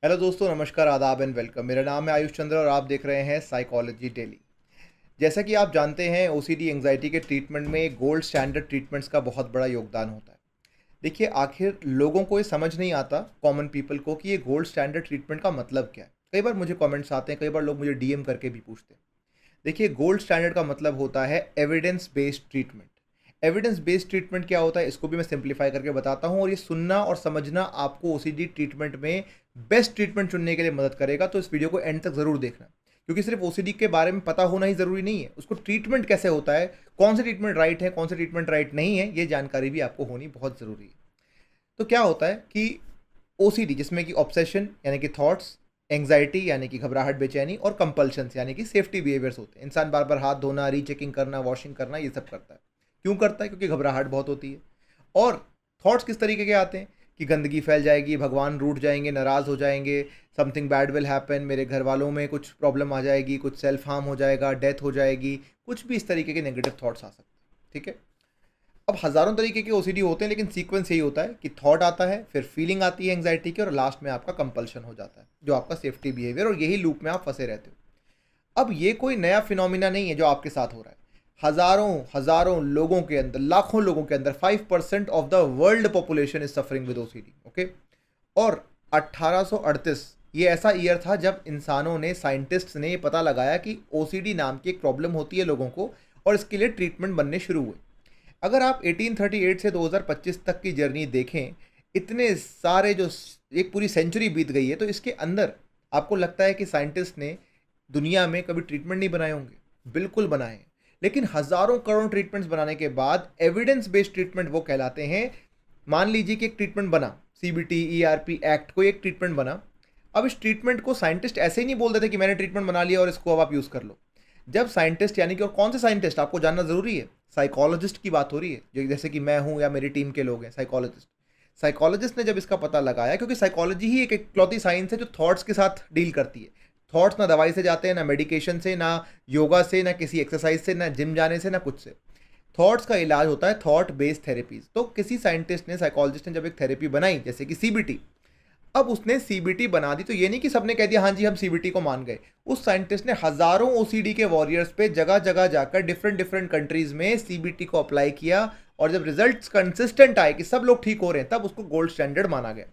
Hello दोस्तों, नमस्कार, आदाब एंड वेलकम। मेरा नाम है आयुष चंद्र और आप देख रहे हैं साइकोलॉजी डेली। जैसा कि आप जानते हैं, ओसीडी एंग्जाइटी के ट्रीटमेंट में गोल्ड स्टैंडर्ड ट्रीटमेंट्स का बहुत बड़ा योगदान होता है। देखिए, आखिर लोगों को ये समझ नहीं आता, कॉमन पीपल को, कि ये गोल्ड स्टैंडर्ड ट्रीटमेंट का मतलब क्या है। कई बार मुझे कमेंट्स आते हैं, कई बार लोग मुझे डीएम करके भी पूछते हैं। देखिए, गोल्ड स्टैंडर्ड का मतलब होता है evidence based treatment. Evidence based treatment क्या होता है, इसको भी मैं सिंप्लीफाई करके बताता हूँ, और ये सुनना और समझना आपको ओसीडी ट्रीटमेंट में बेस्ट ट्रीटमेंट चुनने के लिए मदद करेगा। तो इस वीडियो को एंड तक ज़रूर देखना, क्योंकि सिर्फ ओसीडी के बारे में पता होना ही ज़रूरी नहीं है, उसको ट्रीटमेंट कैसे होता है, कौन सा ट्रीटमेंट राइट है, कौन सा ट्रीटमेंट राइट नहीं है, ये जानकारी भी आपको होनी बहुत ज़रूरी है। तो क्या होता है कि ओसीडी, जिसमें कि ऑब्सेशन यानी कि थॉट्स, एंग्जाइटी यानी कि घबराहट, बेचैनी, और कंपल्शंस यानी कि सेफ्टी बिहेवियर्स होते हैं। इंसान बार बार हाथ धोना, रीचेकिंग करना, वॉशिंग करना, ये सब करता है। क्यों करता है? क्योंकि घबराहट बहुत होती है। और थॉट्स किस तरीके के आते हैं कि गंदगी फैल जाएगी, भगवान रूठ जाएंगे, नाराज़ हो जाएंगे, समथिंग बैड विल हैपन, मेरे घर वालों में कुछ प्रॉब्लम आ जाएगी, कुछ सेल्फ हार्म हो जाएगा, डेथ हो जाएगी, कुछ भी इस तरीके के नेगेटिव थॉट्स आ सकते हैं। ठीक है। अब हज़ारों तरीके के ओसीडी होते हैं, लेकिन सीक्वेंस यही होता है कि थॉट आता है, फिर फीलिंग आती है एंग्जाइटी की, और लास्ट में आपका कंपल्शन हो जाता है, जो आपका सेफ्टी बिहेवियर, और यही लूप में आप फंसे रहते हो। अब ये कोई नया फिनोमिना नहीं है जो आपके साथ हो रहा है। हज़ारों हज़ारों लोगों के अंदर, लाखों लोगों के अंदर 5% of the world population is suffering with OCD. Okay. और 1838 ये ऐसा ईयर था जब इंसानों ने, साइंटिस्ट्स ने ये पता लगाया कि ओसीडी नाम की एक प्रॉब्लम होती है लोगों को, और इसके लिए ट्रीटमेंट बनने शुरू हुए। अगर आप 1838 से 2025 तक की जर्नी देखें, इतने सारे जो, एक पूरी सेंचुरी बीत गई है, तो इसके अंदर आपको लगता है कि साइंटिस्ट ने दुनिया में कभी ट्रीटमेंट नहीं बनाए होंगे? बिल्कुल बनाए हैं। लेकिन हज़ारों करोड़ ट्रीटमेंट्स बनाने के बाद एविडेंस बेस्ड ट्रीटमेंट वो कहलाते हैं। मान लीजिए कि एक ट्रीटमेंट बना, सीबीटी, ईआरपी एक्ट, कोई एक ट्रीटमेंट बना। अब इस ट्रीटमेंट को साइंटिस्ट ऐसे ही नहीं बोल देते कि मैंने ट्रीटमेंट बना लिया और इसको अब आप यूज़ कर लो। जब साइंटिस्ट, यानी कि, और कौन से साइंटिस्ट आपको जानना ज़रूरी है, साइकोलॉजिस्ट की बात हो रही है, जो जैसे कि मैं हूँ या मेरी टीम के लोग हैं, साइकोलॉजिस्ट। साइकोलॉजिस्ट ने जब इसका पता लगाया, क्योंकि साइकोलॉजी ही एक इकलौती साइंस है जो थॉट्स के साथ डील करती है। थॉट्स ना दवाई से जाते हैं, ना मेडिकेशन से, ना योगा से, ना किसी एक्सरसाइज से, ना जिम जाने से, ना कुछ से। थॉट्स का इलाज होता है थॉट बेस्ड थेरेपीज। तो किसी साइंटिस्ट ने, साइकोलॉजिस्ट ने जब एक थेरेपी बनाई, जैसे कि सीबीटी, अब उसने सीबीटी बना दी, तो ये नहीं कि सबने कह दिया हाँ जी हम सीबीटी को मान गए। उस साइंटिस्ट ने हजारों ओसीडी के वॉरियर्स पे जगह जगह जाकर डिफरेंट डिफरेंट कंट्रीज में सीबीटी को अप्लाई किया, और जब रिजल्ट्स कंसिस्टेंट आए कि सब लोग ठीक हो रहे हैं, तब उसको गोल्ड स्टैंडर्ड माना गया।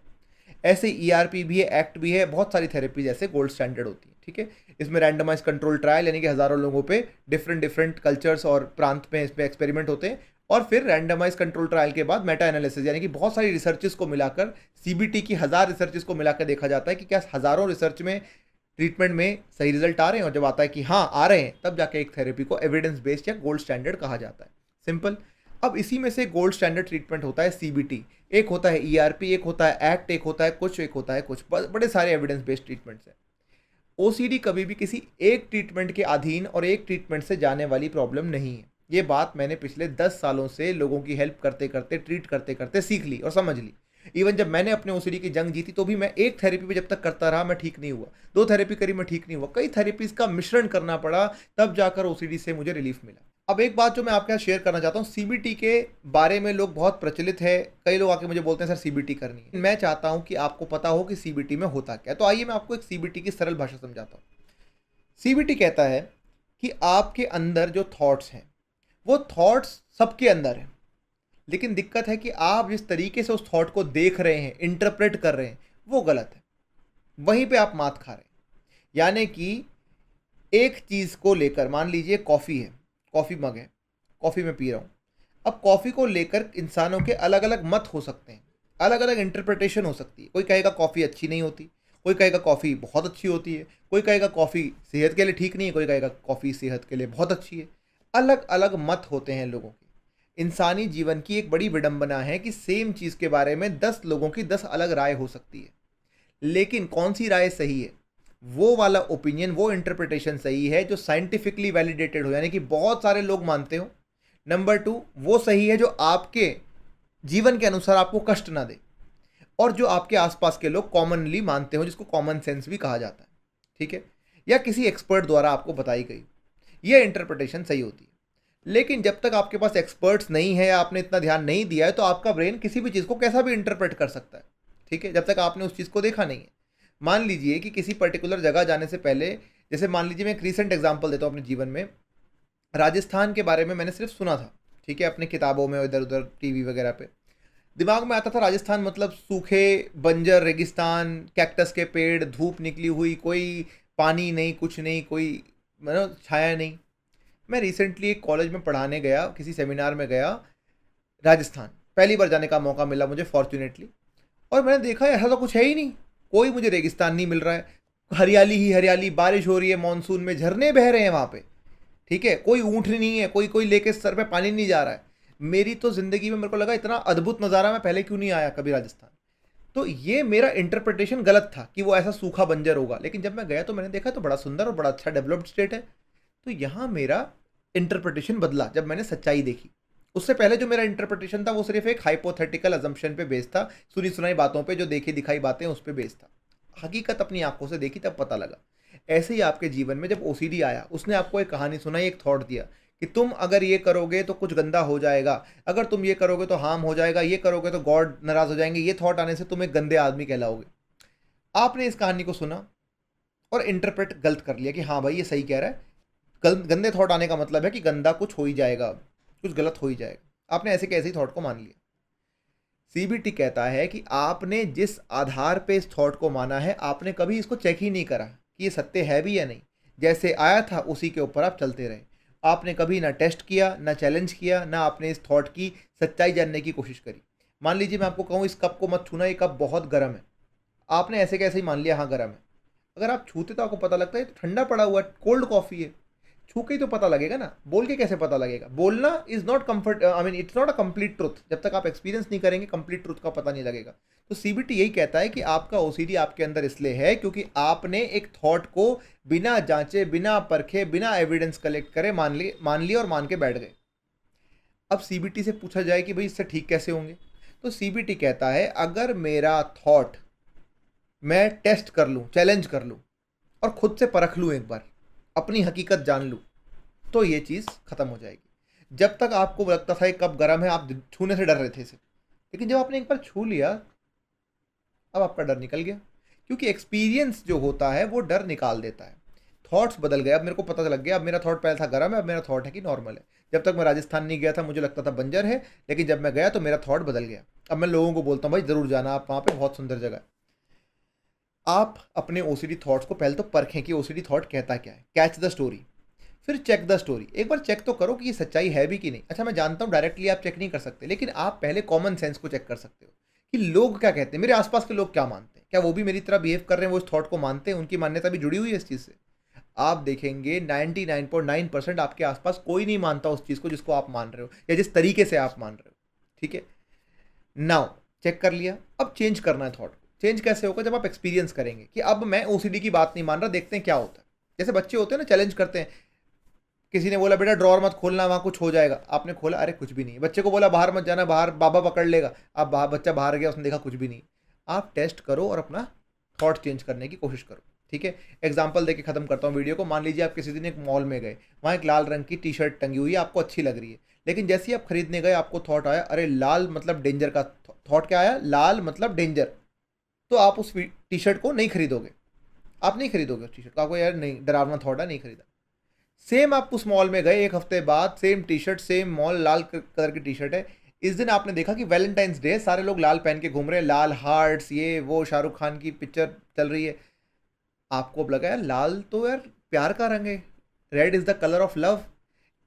ऐसे ईआरपी भी है, एक्ट भी है, बहुत सारी थेरेपीज ऐसे गोल्ड स्टैंडर्ड होती है। ठीक है। इसमें रैंडमाइज कंट्रोल ट्रायल, यानी कि हजारों लोगों पे डिफरेंट डिफरेंट कल्चर्स और प्रांत में इस पे एक्सपेरिमेंट होते हैं, और फिर रैंडमाइज कंट्रोल ट्रायल के बाद मेटा एनालिसिस, यानी कि बहुत सारी रिसर्चेस को मिलाकर, सीबीटी की 1000 रिसर्चेस को मिलाकर देखा जाता है कि क्या हजारों रिसर्च में ट्रीटमेंट में सही रिजल्ट आ रहे हैं, और जब आता है कि हाँ आ रहे हैं, तब जाके एक थेरेपी को एविडेंस बेस्ड या गोल्ड स्टैंडर्ड कहा जाता है। सिंपल। अब इसी में से गोल्ड स्टैंडर्ड ट्रीटमेंट होता है सीबीटी, एक होता है ईआरपी, एक होता है एक्ट, एक होता है कुछ, एक होता है कुछ, बड़े सारे एविडेंस बेस्ड ट्रीटमेंट्स हैं। ओसीडी कभी भी किसी एक ट्रीटमेंट के अधीन और एक ट्रीटमेंट से जाने वाली प्रॉब्लम नहीं है। ये बात मैंने पिछले 10 सालों से लोगों की हेल्प करते करते, ट्रीट करते करते सीख ली और समझ ली। इवन जब मैंने अपने ओसीडी की जंग जीती, तो भी मैं एक थेरेपी पे जब तक करता रहा, मैं ठीक नहीं हुआ। 2 थेरेपी करी, मैं ठीक नहीं हुआ। कई थेरेपीज का मिश्रण करना पड़ा, तब जाकर ओसीडी से मुझे रिलीफ मिला। अब एक बात जो मैं आपके साथ शेयर करना चाहता हूँ, सीबीटी के बारे में लोग बहुत प्रचलित है, कई लोग आके मुझे बोलते हैं सर सीबीटी करनी है। मैं चाहता हूँ कि आपको पता हो कि सीबीटी में होता क्या है। तो आइए मैं आपको एक सीबीटी की सरल भाषा समझाता हूँ। सीबीटी कहता है कि आपके अंदर जो थॉट्स हैं, वो थॉट्स सबके अंदर हैं, लेकिन दिक्कत है कि आप जिस तरीके से उस थॉट को देख रहे हैं, इंटरप्रेट कर रहे हैं, वो गलत है। वहीं पे आप मात खा रहे हैं। यानी कि एक चीज़ को लेकर, मान लीजिए कॉफ़ी है, कॉफ़ी मग है, कॉफ़ी में पी रहा हूँ। अब कॉफ़ी को लेकर इंसानों के अलग अलग मत हो सकते हैं, अलग अलग इंटरप्रिटेशन हो सकती है। कोई कहेगा कॉफ़ी अच्छी नहीं होती, कोई कहेगा कॉफ़ी बहुत अच्छी होती है, कोई कहेगा कॉफ़ी सेहत के लिए ठीक नहीं है, कोई कहेगा कॉफ़ी सेहत के लिए बहुत अच्छी है। अलग अलग मत होते हैं लोगों के। इंसानी जीवन की एक बड़ी विडंबना है कि सेम चीज़ के बारे में 10 लोगों की 10 अलग राय हो सकती है, लेकिन कौन सी राय सही है? वो वाला ओपिनियन, वो इंटरप्रिटेशन सही है जो साइंटिफिकली वैलिडेटेड हो, यानी कि बहुत सारे लोग मानते हो। नंबर 2, वो सही है जो आपके जीवन के अनुसार आपको कष्ट ना दे, और जो आपके आसपास के लोग कॉमनली मानते हो, जिसको कॉमन सेंस भी कहा जाता है। ठीक है। या किसी एक्सपर्ट द्वारा आपको बताई गई, यह इंटरप्रिटेशन सही होती है। लेकिन जब तक आपके पास एक्सपर्ट्स नहीं है, आपने इतना ध्यान नहीं दिया है, तो आपका ब्रेन किसी भी चीज़ को कैसा भी इंटरप्रेट कर सकता है। ठीक है। जब तक आपने उस चीज़ को देखा नहीं है। मान लीजिए कि किसी पर्टिकुलर जगह जाने से पहले, जैसे मान लीजिए मैं एक रीसेंट एग्जांपल देता हूँ अपने जीवन में। राजस्थान के बारे में मैंने सिर्फ सुना था, ठीक है, अपनी किताबों में, इधर उधर टीवी वगैरह पे। दिमाग में आता था राजस्थान मतलब सूखे, बंजर रेगिस्तान, कैक्टस के पेड़, धूप निकली हुई, कोई पानी नहीं, कुछ नहीं, कोई मतलब छाया नहीं। मैं रिसेंटली एक कॉलेज में पढ़ाने गया, किसी सेमिनार में गया राजस्थान, पहली बार जाने का मौका मिला मुझे फॉर्चुनेटली। और मैंने देखा ऐसा तो कुछ है ही नहीं, कोई मुझे रेगिस्तान नहीं मिल रहा है, हरियाली ही हरियाली, बारिश हो रही है, मानसून में झरने बह रहे हैं वहाँ पे, ठीक है, कोई ऊँट नहीं है, कोई कोई लेके सर पे पानी नहीं जा रहा है। मेरी तो ज़िंदगी में मेरे को लगा इतना अद्भुत नज़ारा मैं पहले क्यों नहीं आया कभी राजस्थान। तो ये मेरा इंटरप्रिटेशन गलत था कि वो ऐसा सूखा बंजर होगा, लेकिन जब मैं गया तो मैंने देखा तो बड़ा सुंदर और बड़ा अच्छा डेवलप्ड स्टेट है। तो यहाँ मेरा इंटरप्रिटेशन बदला जब मैंने सच्चाई देखी। उससे पहले जो मेरा इंटरप्रिटेशन था वो सिर्फ एक हाइपोथेटिकल अजम्पशन पे बेस्ड था, सुनी सुनाई बातों पे, जो देखी दिखाई बातें उस पे बेस्ड था। हकीकत अपनी आंखों से देखी तब पता लगा। ऐसे ही आपके जीवन में जब ओसीडी आया, उसने आपको एक कहानी सुनाई, एक थॉट दिया कि तुम अगर ये करोगे तो कुछ गंदा हो जाएगा, अगर तुम ये करोगे तो हार्म हो जाएगा, ये करोगे तो गॉड नाराज हो जाएंगे, ये थॉट आने से तुम एक गंदे आदमी कहलाओगे। आपने इस कहानी को सुना और इंटरप्रेट गलत कर लिया कि हाँ भाई ये सही कह रहा है, गंदे थॉट आने का मतलब है कि गंदा कुछ हो ही जाएगा, कुछ गलत हो ही जाएगा। आपने ऐसे कैसे ही थॉट को मान लिया। सीबीटी कहता है कि आपने जिस आधार पे इस थॉट को माना है, आपने कभी इसको चेक ही नहीं करा कि ये सत्य है भी या नहीं। जैसे आया था उसी के ऊपर आप चलते रहे। आपने कभी ना टेस्ट किया, ना चैलेंज किया, ना आपने इस थॉट की सच्चाई जानने की कोशिश करी। मान लीजिए मैं आपको कहूँ इस कप को मत छूना, ये कप बहुत गर्म है। आपने ऐसे कैसे ही मान लिया हाँ गर्म है। अगर आप छूते तो आपको पता लगता है ये तो ठंडा पड़ा हुआ कोल्ड कॉफ़ी है। छू के ही तो पता लगेगा ना, बोल के कैसे पता लगेगा। बोलना is not comfort, I mean it's not a complete truth. जब तक आप एक्सपीरियंस नहीं करेंगे कंप्लीट ट्रुथ का पता नहीं लगेगा। तो सीबीटी यही कहता है कि आपका ओसीडी आपके अंदर इसलिए है क्योंकि आपने एक थॉट को बिना जांचे, बिना परखे, बिना एविडेंस कलेक्ट करे मान लिया और मान के बैठ गए। अब सीबीटी से पूछा जाए कि भाई इससे ठीक कैसे होंगे, तो सीबीटी कहता है अगर मेरा थॉट मैं टेस्ट कर लूँ, चैलेंज कर लूँ और खुद से परख लूँ, एक बार अपनी हकीकत जान लूँ, तो ये चीज़ ख़त्म हो जाएगी। जब तक आपको लगता था ये कब गर्म है, आप छूने से डर रहे थे इसे, लेकिन जब आपने एक बार छू लिया, अब आपका डर निकल गया। क्योंकि एक्सपीरियंस जो होता है वो डर निकाल देता है। थॉट्स बदल गए, अब मेरे को पता लग गया, अब मेरा थॉट पहले था गर्म है, अब मेरा थॉट है कि नॉर्मल है। जब तक मैं राजस्थान नहीं गया था मुझे लगता था बंजर है, लेकिन जब मैं गया तो मेरा थॉट बदल गया। अब मैं लोगों को बोलता हूँ भाई ज़रूर जाना, आप वहाँ पे बहुत सुंदर जगह है। आप अपने ओसीडी थॉट्स को पहले तो परखें कि ओसीडी थॉट कहता क्या है, कैच द स्टोरी, फिर चेक द स्टोरी। एक बार चेक तो करो कि ये सच्चाई है भी कि नहीं। अच्छा मैं जानता हूँ डायरेक्टली आप चेक नहीं कर सकते, लेकिन आप पहले कॉमन सेंस को चेक कर सकते हो कि लोग क्या कहते हैं, मेरे आसपास के लोग क्या मानते हैं, क्या वो भी मेरी तरह बिहेव कर रहे हैं, वो इस थॉट को मानते हैं, उनकी मान्यता भी जुड़ी हुई है इस चीज़ से। आप देखेंगे 99.9% आपके आसपास कोई नहीं मानता उस चीज़ को जिसको आप मान रहे हो या जिस तरीके से आप मान रहे हो, ठीक है। नाउ चेक कर लिया, अब चेंज करना है थॉट को। चेंज कैसे होगा, जब आप एक्सपीरियंस करेंगे कि अब मैं ओसीडी की बात नहीं मान रहा, देखते हैं क्या होता है। जैसे बच्चे होते हैं ना, चैलेंज करते हैं, किसी ने बोला बेटा ड्रॉअर मत खोलना वहाँ कुछ हो जाएगा, आपने खोला, अरे कुछ भी नहीं। बच्चे को बोला बाहर मत जाना, बाहर बाबा पकड़ लेगा, अब बच्चा बाहर गया, उसने देखा कुछ भी नहीं। आप टेस्ट करो और अपना थॉट चेंज करने की कोशिश करो, ठीक है। एग्जाम्पल देके खत्म करता हूँ वीडियो को। मान लीजिए आप किसी दिन एक मॉल में गए, वहाँ एक लाल रंग की टी शर्ट टंगी हुई है, आपको अच्छी लग रही है, लेकिन जैसे ही आप खरीदने गए आपको थॉट आया अरे लाल मतलब डेंजर का। थॉट क्या आया, लाल मतलब डेंजर। तो आप उस टी शर्ट को नहीं खरीदोगे, आप नहीं खरीदोगे उस टी शर्ट को, आपको यार नहीं, डरावना थॉट है, नहीं खरीदा। सेम आप उस मॉल में गए, एक हफ्ते बाद same T shirt, same mall, लाल कलर की टी शर्ट है। इस दिन आपने देखा कि वैलेंटाइंस डे, सारे लोग लाल पहन के घूम रहे हैं, लाल हार्ट्स, ये वो, शाहरुख खान की पिक्चर चल रही है। आपको अब लगा यार लाल तो यार प्यार का रंग है, red is the colour of love.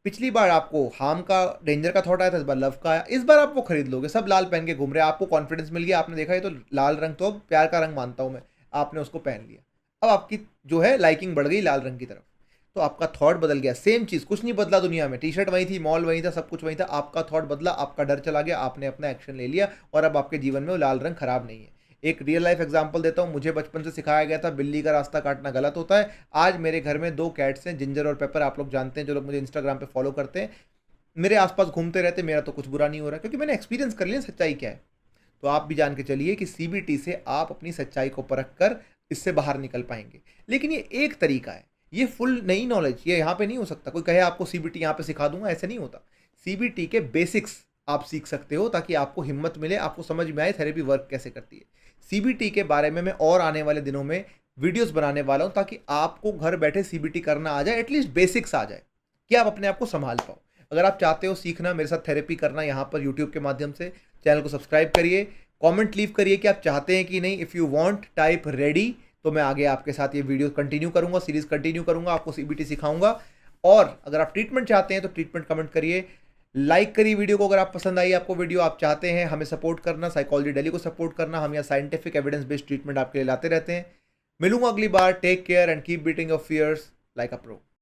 पिछली बार आपको हार्म का, डेंजर का थॉट आया था, इस बार लव का आया। इस बार आप वो खरीद लोगे, सब लाल पहन के घूम रहे हैं, आपको कॉन्फिडेंस मिल गया, आपने देखा ये तो लाल रंग तो अब प्यार का रंग मानता हूँ मैं, आपने उसको पहन लिया। अब आपकी जो है लाइकिंग बढ़ गई लाल रंग की तरफ, तो आपका थॉट बदल गया। सेम चीज़, कुछ नहीं बदला दुनिया में, टी शर्ट वही थी, मॉल वही था, सब कुछ वही था, आपका थॉट बदला, आपका डर चला गया, आपने अपना एक्शन ले लिया और अब आपके जीवन में वो लाल रंग खराब नहीं है। एक रियल लाइफ एग्जांपल देता हूँ, मुझे बचपन से सिखाया गया था बिल्ली का रास्ता काटना गलत होता है। आज मेरे घर में 2 कैट्स हैं, जिंजर और पेपर, आप लोग जानते हैं जो लोग मुझे इंस्टाग्राम पे फॉलो करते हैं, मेरे आसपास घूमते रहते, मेरा तो कुछ बुरा नहीं हो रहा क्योंकि मैंने एक्सपीरियंस कर लिया सच्चाई क्या है। तो आप भी जान के चलिए कि सीबीटी से आप अपनी सच्चाई को परख कर इससे बाहर निकल पाएंगे। लेकिन ये एक तरीका है, ये फुल नई नॉलेज ये यहाँ पे नहीं हो सकता। कोई कहे आपको सीबीटी यहाँ पे सिखा दूंगा, ऐसे नहीं होता। सीबीटी के बेसिक्स आप सीख सकते हो ताकि आपको हिम्मत मिले, आपको समझ में आए थेरेपी वर्क कैसे करती है। सीबीटी के बारे में मैं और आने वाले दिनों में वीडियोस बनाने वाला हूं, ताकि आपको घर बैठे सीबीटी करना आ जाए, एटलीस्ट बेसिक्स आ जाए कि आप अपने आप को संभाल पाओ। अगर आप चाहते हो सीखना, मेरे साथ थेरेपी करना यहाँ पर यूट्यूब के माध्यम से, चैनल को सब्सक्राइब करिए, कमेंट लीव करिए कि आप चाहते हैं कि नहीं। If you want type ready, तो मैं आगे आपके साथ ये वीडियो कंटिन्यू करूंगा, सीरीज कंटिन्यू करूंगा, आपको सीबीटी सिखाऊंगा। और अगर आप ट्रीटमेंट चाहते हैं तो ट्रीटमेंट कमेंट करिए, लाइक करिए वीडियो को अगर आप पसंद आई आपको वीडियो, आप चाहते हैं हमें सपोर्ट करना, साइकोलॉजी डेली को सपोर्ट करना। हम यहाँ साइंटिफिक एविडेंस बेस्ड ट्रीटमेंट आपके लिए लाते रहते हैं। मिलूंगा अगली बार। Take care and keep beating your fears like a pro.